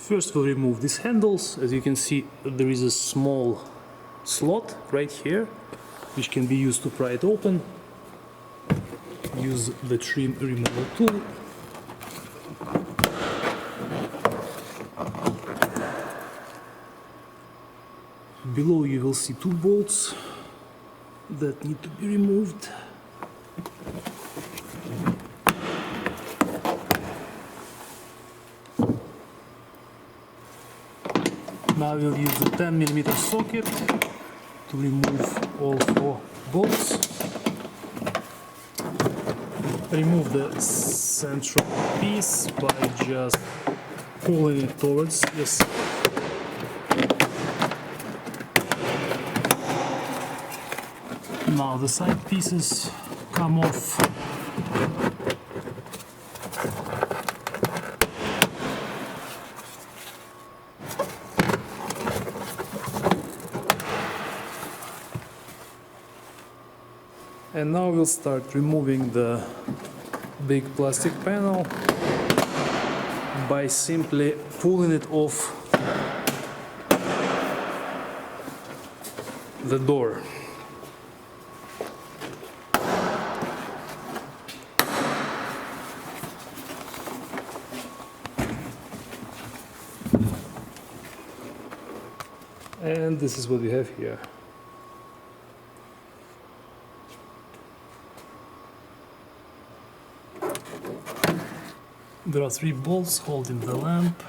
First we'll remove these handles. As you can see, there is a small slot right here which can be used to pry it open. Use the trim removal tool. Below you will see two bolts that need to be removed. Now we'll use the 10mm socket to remove all four bolts. Remove the central piece by just pulling it towards this. Now the side pieces come off. And now we'll start removing the big plastic panel by simply pulling it off the door. And this is what we have here. There are 3 bolts holding the lamp.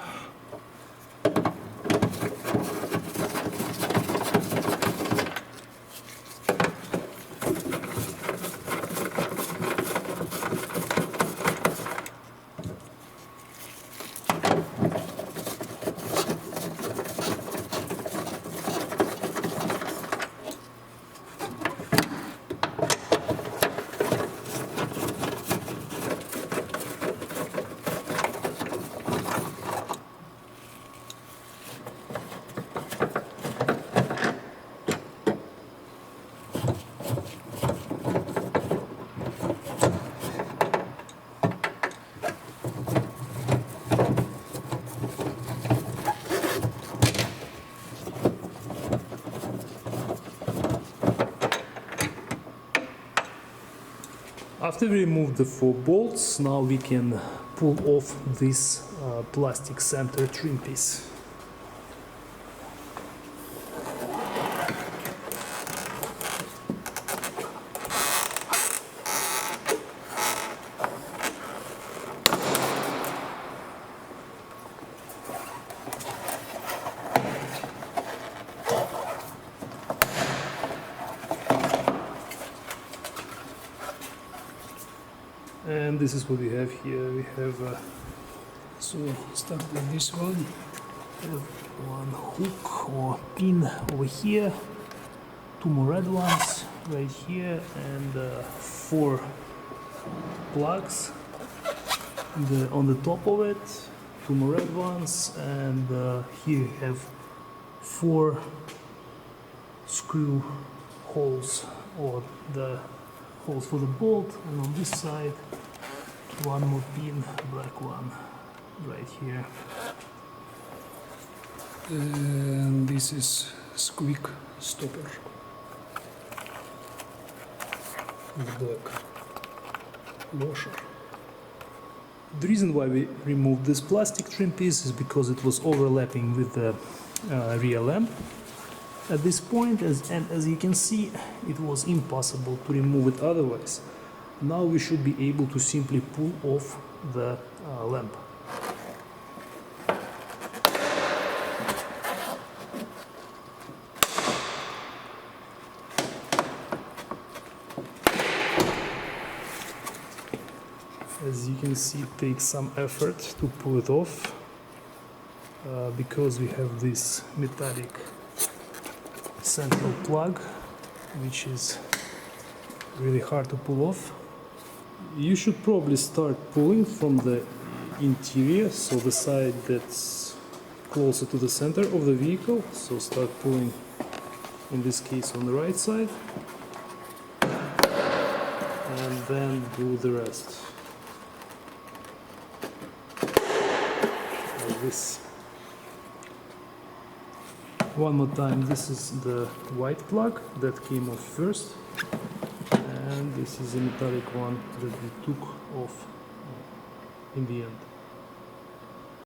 After we remove the 4 bolts, now we can pull off this plastic center trim piece. And this is what we have here. We have so start with this one. We have one hook or pin over here, 2 more red ones right here, and 4 plugs on the top of it, 2 more red ones, and here you have 4 screw holes, or the holes for the bolt, and on this side 1 more pin, black one right here. And this is squeak stopper with black washer. The reason why we removed this plastic trim piece is because it was overlapping with the rear lamp at this point, and as you can see, it was impossible to remove it otherwise. Now we should be able to simply pull off the lamp. As you can see, it takes some effort to pull it off because we have this metallic central plug, which is really hard to pull off. You should probably start pulling from the interior, so the side that's closer to the center of the vehicle. So start pulling, in this case on the right side, and then do the rest like this. One more time, this is the white plug that came off first, and this is a metallic one that we took off in the end.